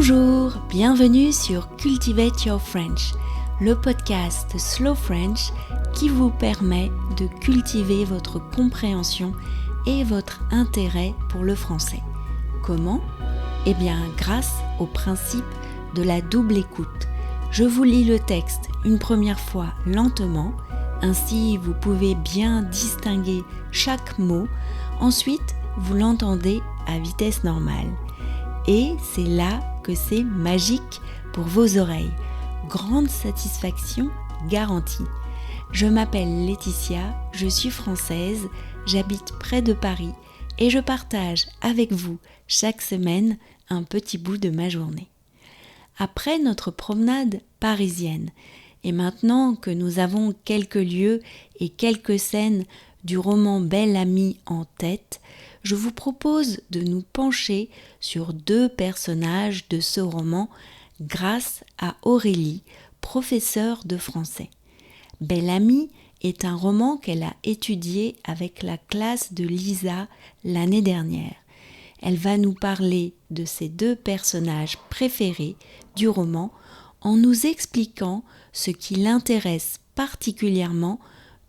Bonjour, bienvenue sur Cultivate Your French, le podcast Slow French qui vous permet de cultiver votre compréhension et votre intérêt pour le français. Comment ? Eh bien, grâce au principe de la double écoute. Je vous lis le texte une première fois lentement, ainsi vous pouvez bien distinguer chaque mot. Ensuite, vous l'entendez à vitesse normale. Et c'est là que c'est magique pour vos oreilles. Grande satisfaction garantie. Je m'appelle Laetitia, je suis française, j'habite près de Paris et je partage avec vous chaque semaine un petit bout de ma journée. Après notre promenade parisienne, et maintenant que nous avons quelques lieux et quelques scènes du roman Bel Ami en tête, je vous propose de nous pencher sur deux personnages de ce roman grâce à Aurélie, professeure de français. Bel Ami est un roman qu'elle a étudié avec la classe de Lisa l'année dernière. Elle va nous parler de ces deux personnages préférés du roman en nous expliquant ce qui l'intéresse particulièrement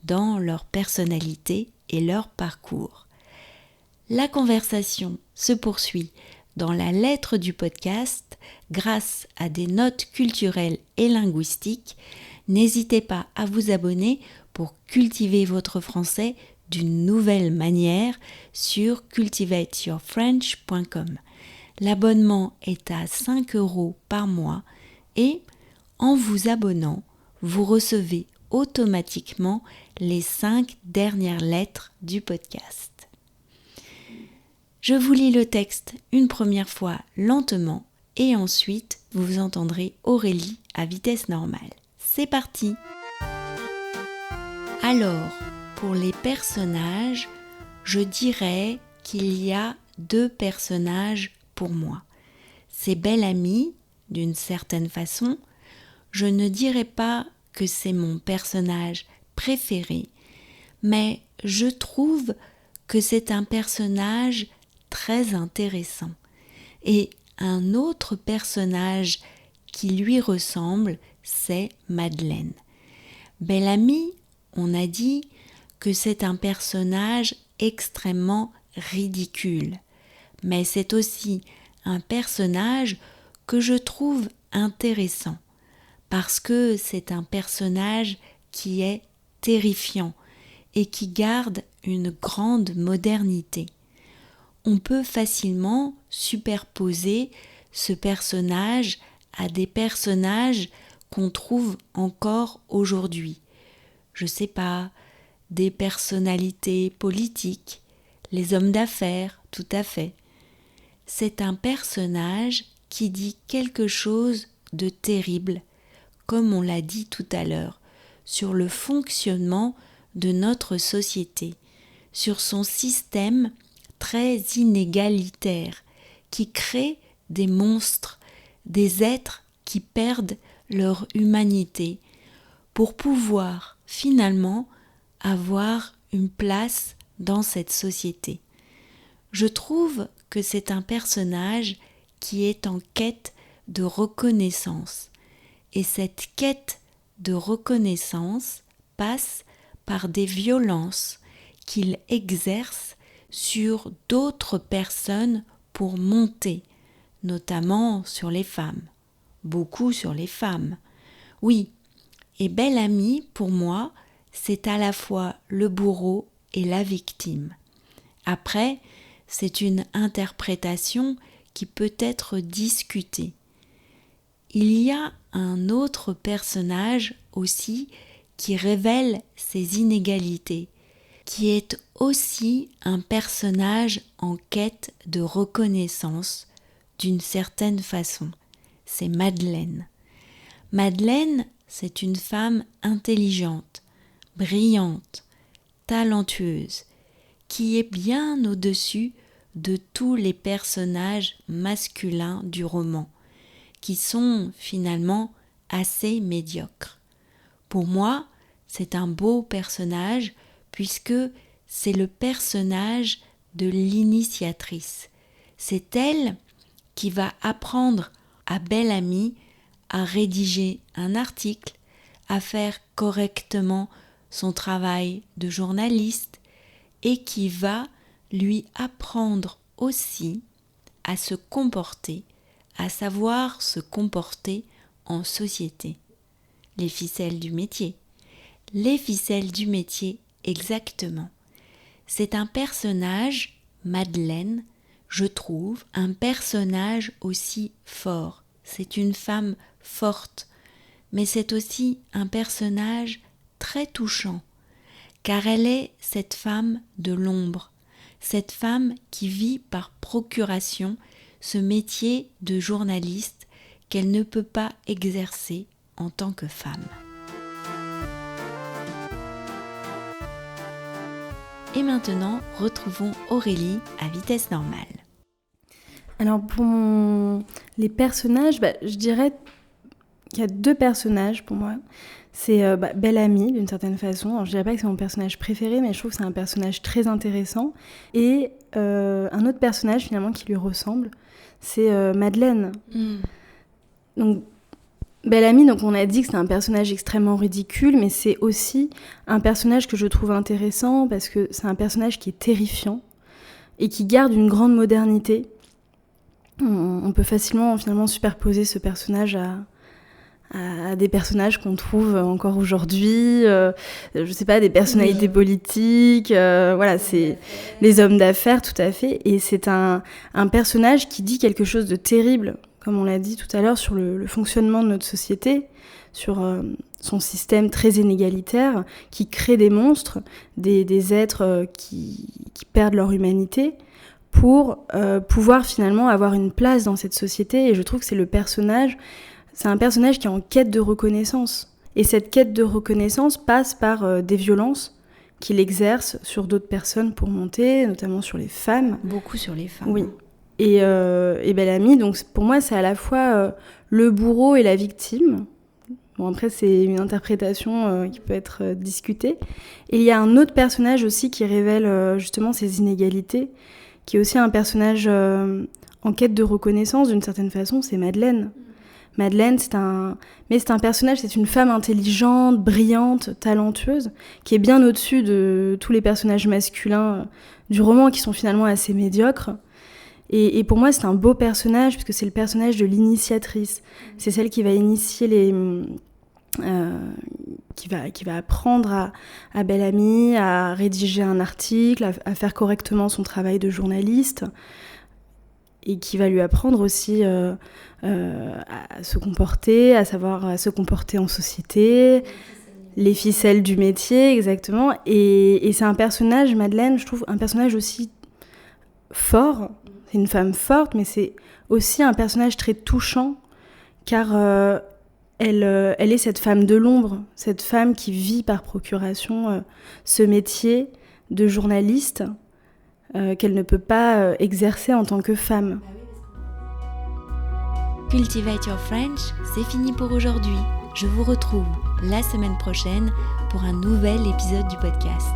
dans leur personnalité et leur parcours. La conversation se poursuit dans la lettre du podcast grâce à des notes culturelles et linguistiques. N'hésitez pas à vous abonner pour cultiver votre français d'une nouvelle manière sur cultivateyourfrench.com. L'abonnement est à 5 € par mois et en vous abonnant, vous recevez automatiquement les 5 dernières lettres du podcast. Je vous lis le texte une première fois lentement et ensuite vous entendrez Aurélie à vitesse normale. C'est parti! Alors, pour les personnages, je dirais qu'il y a deux personnages pour moi. C'est Bel Ami, d'une certaine façon. Je ne dirais pas que c'est mon personnage préféré, mais je trouve que c'est un personnage très intéressant. Et un autre personnage qui lui ressemble, c'est Madeleine. Bel Ami, on a dit que c'est un personnage extrêmement ridicule, mais c'est aussi un personnage que je trouve intéressant, parce que c'est un personnage qui est terrifiant et qui garde une grande modernité. On peut facilement superposer ce personnage à des personnages qu'on trouve encore aujourd'hui. Je sais pas, des personnalités politiques, les hommes d'affaires, tout à fait. C'est un personnage qui dit quelque chose de terrible, comme on l'a dit tout à l'heure, sur le fonctionnement de notre société, sur son système très inégalitaire, qui crée des monstres, des êtres qui perdent leur humanité, pour pouvoir finalement avoir une place dans cette société. Je trouve que c'est un personnage qui est en quête de reconnaissance. Et cette quête de reconnaissance passe par des violences qu'il exerce sur d'autres personnes pour monter, notamment sur les femmes. Beaucoup sur les femmes. Oui, et Bel Ami, pour moi, c'est à la fois le bourreau et la victime. Après, c'est une interprétation qui peut être discutée. Il y a un autre personnage aussi qui révèle ces inégalités, qui est aussi un personnage en quête de reconnaissance d'une certaine façon. C'est Madeleine. Madeleine, c'est une femme intelligente, brillante, talentueuse, qui est bien au-dessus de tous les personnages masculins du roman, qui sont finalement assez médiocres. Pour moi, c'est un beau personnage puisque c'est le personnage de l'initiatrice. C'est elle qui va apprendre à Bel-Ami à rédiger un article, à faire correctement son travail de journaliste et qui va lui apprendre aussi à se comporter, à savoir se comporter en société. Les ficelles du métier. Les ficelles du métier, exactement. C'est un personnage, Madeleine, je trouve, un personnage aussi fort. C'est une femme forte, mais c'est aussi un personnage très touchant, car elle est cette femme de l'ombre, cette femme qui vit par procuration ce métier de journaliste qu'elle ne peut pas exercer en tant que femme. Et maintenant, retrouvons Aurélie à vitesse normale. Alors pour les personnages, je dirais qu'il y a 2 personnages pour moi. C'est Bel-Ami d'une certaine façon. Alors, je dirais pas que c'est mon personnage préféré, mais je trouve que c'est un personnage très intéressant. Et un autre personnage finalement qui lui ressemble, c'est Madeleine. Donc Bel-Ami, donc on a dit que c'est un personnage extrêmement ridicule, mais c'est aussi un personnage que je trouve intéressant parce que c'est un personnage qui est terrifiant et qui garde une grande modernité. On peut facilement finalement superposer ce personnage à des personnages qu'on trouve encore aujourd'hui, je sais pas, des personnalités politiques, voilà, c'est les hommes d'affaires, tout à fait. Et c'est un personnage qui dit quelque chose de terrible, comme on l'a dit tout à l'heure, sur le fonctionnement de notre société, sur son système très inégalitaire, qui crée des monstres, des êtres qui perdent leur humanité, pour pouvoir finalement avoir une place dans cette société. Et je trouve que c'est un personnage qui est en quête de reconnaissance. Et cette quête de reconnaissance passe par des violences qu'il exerce sur d'autres personnes pour monter, notamment sur les femmes. Beaucoup sur les femmes. Oui. Et Bel-Ami, donc pour moi, c'est à la fois le bourreau et la victime. Bon, après, c'est une interprétation qui peut être discutée. Et il y a un autre personnage aussi qui révèle justement ces inégalités, qui est aussi un personnage en quête de reconnaissance, d'une certaine façon, c'est Madeleine. Madeleine, c'est un personnage, c'est une femme intelligente, brillante, talentueuse, qui est bien au-dessus de tous les personnages masculins du roman, qui sont finalement assez médiocres. Et pour moi, c'est un beau personnage, puisque c'est le personnage de l'initiatrice. C'est celle qui va initier qui va apprendre à Bel-Ami à rédiger un article, à faire correctement son travail de journaliste, et qui va lui apprendre aussi à se comporter, à se comporter en société, les ficelles du métier, exactement. Et c'est un personnage, Madeleine, je trouve, un personnage aussi fort. C'est une femme forte, mais c'est aussi un personnage très touchant, car elle est cette femme de l'ombre, cette femme qui vit par procuration ce métier de journaliste qu'elle ne peut pas exercer en tant que femme. Cultivate Your French, c'est fini pour aujourd'hui. Je vous retrouve la semaine prochaine pour un nouvel épisode du podcast.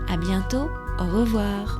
À bientôt, au revoir.